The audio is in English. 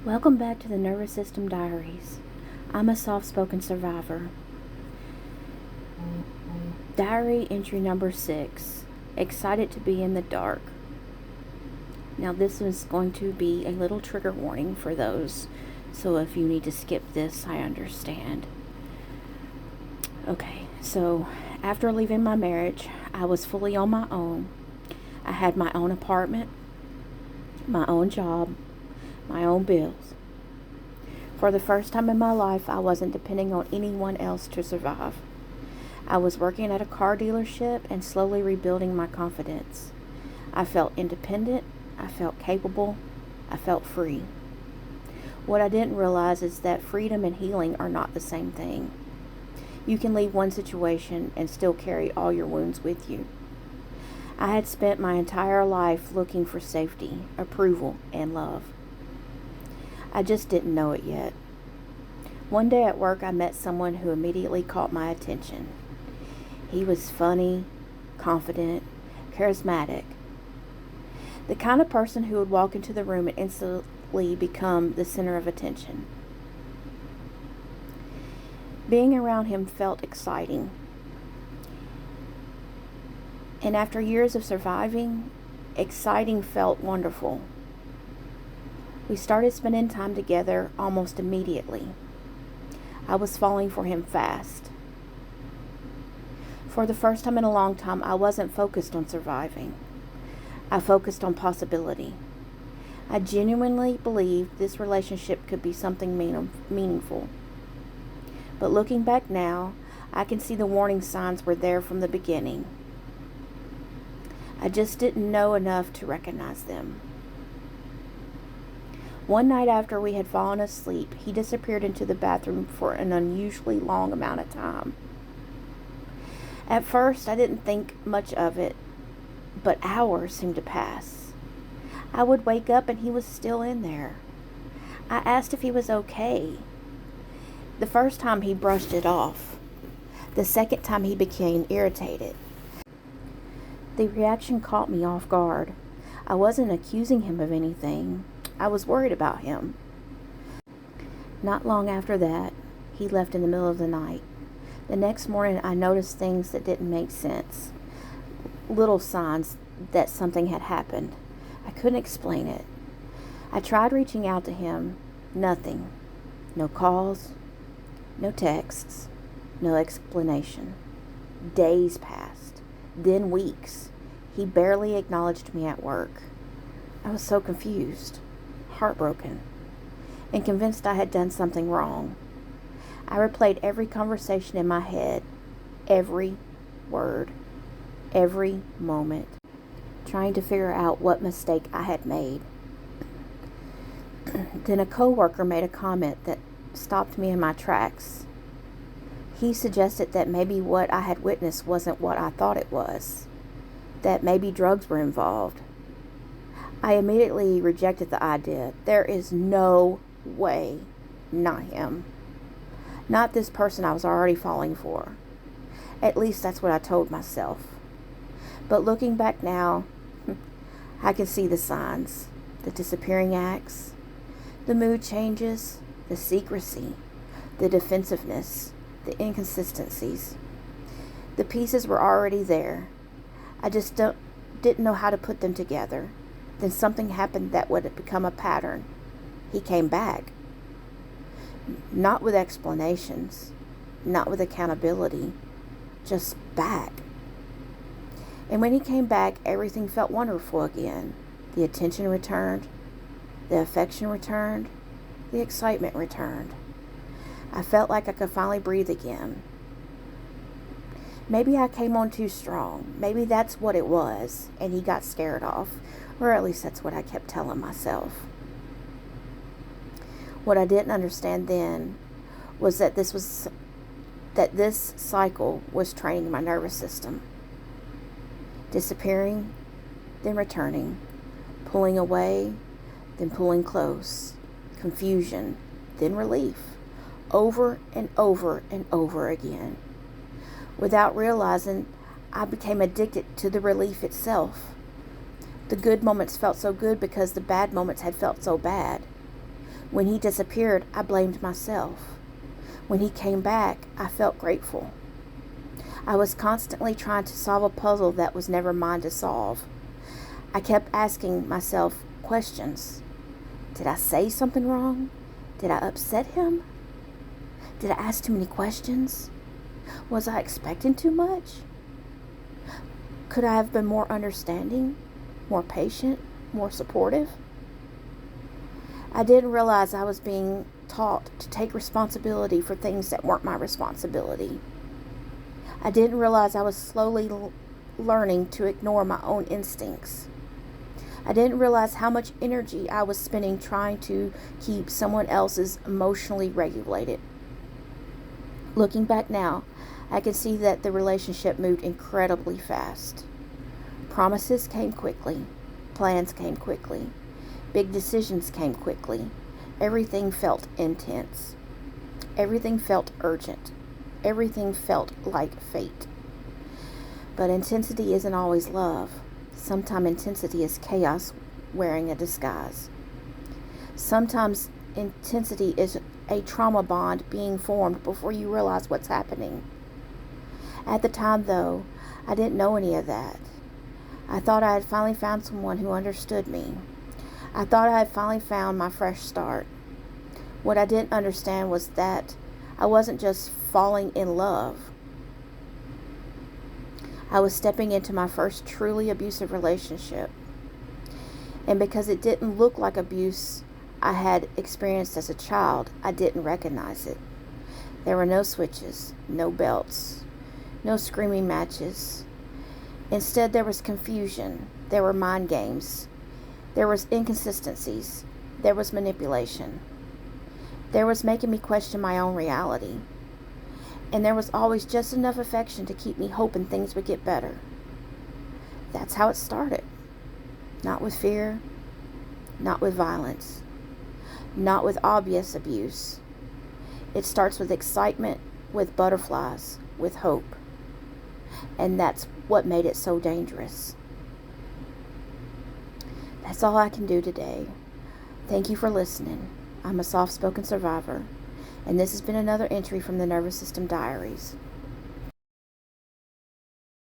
Welcome back to the Nervous System Diaries. I'm a soft-spoken survivor. Diary entry number 6. Excited to be in the dark. Now this is going to be a little trigger warning for those, so if you need to skip this, I understand. Okay, so after leaving my marriage, I was fully on my own. I had my own apartment, my own job, my own bills. For the first time in my life, I wasn't depending on anyone else to survive. I was working at a car dealership and slowly rebuilding my confidence. I felt independent, I felt capable, I felt free. What I didn't realize is that freedom and healing are not the same thing. You can leave one situation and still carry all your wounds with you. I had spent my entire life looking for safety, approval, and love. I just didn't know it yet. One day at work, I met someone who immediately caught my attention. He was funny, confident, charismatic. The kind of person who would walk into the room and instantly become the center of attention. Being around him felt exciting. And after years of surviving, exciting felt wonderful. We started spending time together almost immediately. I was falling for him fast. For the first time in a long time, I wasn't focused on surviving. I focused on possibility. I genuinely believed this relationship could be something meaningful. But looking back now, I can see the warning signs were there from the beginning. I just didn't know enough to recognize them. One night after we had fallen asleep, he disappeared into the bathroom for an unusually long amount of time. At first, I didn't think much of it, but hours seemed to pass. I would wake up and he was still in there. I asked if he was okay. The first time he brushed it off. The second time he became irritated. The reaction caught me off guard. I wasn't accusing him of anything. I was worried about him. Not long after that, he left in the middle of the night. The next morning, I noticed things that didn't make sense. Little signs that something had happened. I couldn't explain it. I tried reaching out to him. Nothing. No calls. No texts. No explanation. Days passed. Then weeks. He barely acknowledged me at work. I was so confused, heartbroken, and convinced I had done something wrong. I replayed every conversation in my head, every word, every moment, trying to figure out what mistake I had made. Then a coworker made a comment that stopped me in my tracks. He suggested that maybe what I had witnessed wasn't what I thought it was, that maybe drugs were involved. I immediately rejected the idea. There is no way, not him. Not this person I was already falling for. At least that's what I told myself. But looking back now, I can see the signs, the disappearing acts, the mood changes, the secrecy, the defensiveness, the inconsistencies. The pieces were already there. I just didn't know how to put them together. Then something happened that would become a pattern. He came back. Not with explanations, not with accountability, just back. And when he came back, everything felt wonderful again. The attention returned, the affection returned, the excitement returned. I felt like I could finally breathe again. Maybe I came on too strong. Maybe that's what it was, and he got scared off. Or at least that's what I kept telling myself. What I didn't understand then was that this cycle was training my nervous system. Disappearing, then returning. Pulling away, then pulling close. Confusion, then relief. Over and over and over again. Without realizing, I became addicted to the relief itself. The good moments felt so good because the bad moments had felt so bad. When he disappeared, I blamed myself. When he came back, I felt grateful. I was constantly trying to solve a puzzle that was never mine to solve. I kept asking myself questions. Did I say something wrong? Did I upset him? Did I ask too many questions? Was I expecting too much? Could I have been more understanding, more patient, more supportive? I didn't realize I was being taught to take responsibility for things that weren't my responsibility. I didn't realize I was slowly learning to ignore my own instincts. I didn't realize how much energy I was spending trying to keep someone else's emotionally regulated. Looking back now, I can see that the relationship moved incredibly fast. Promises came quickly. Plans came quickly. Big decisions came quickly. Everything felt intense. Everything felt urgent. Everything felt like fate. But intensity isn't always love. Sometimes intensity is chaos wearing a disguise. Sometimes intensity is a trauma bond being formed before you realize what's happening. At the time, though, I didn't know any of that. I thought I had finally found someone who understood me. I thought I had finally found my fresh start. What I didn't understand was that I wasn't just falling in love. I was stepping into my first truly abusive relationship. And because it didn't look like abuse I had experienced as a child, I didn't recognize it. There were no switches, no belts, no screaming matches. Instead, there was confusion. There were mind games. There was inconsistencies. There was manipulation. There was making me question my own reality. And there was always just enough affection to keep me hoping things would get better. That's how it started. Not with fear, not with violence, not with obvious abuse. It starts with excitement, with butterflies, with hope. And that's what made it so dangerous. That's all I can do today. Thank you for listening. I'm a soft-spoken survivor, and this has been another entry from the Nervous System Diaries.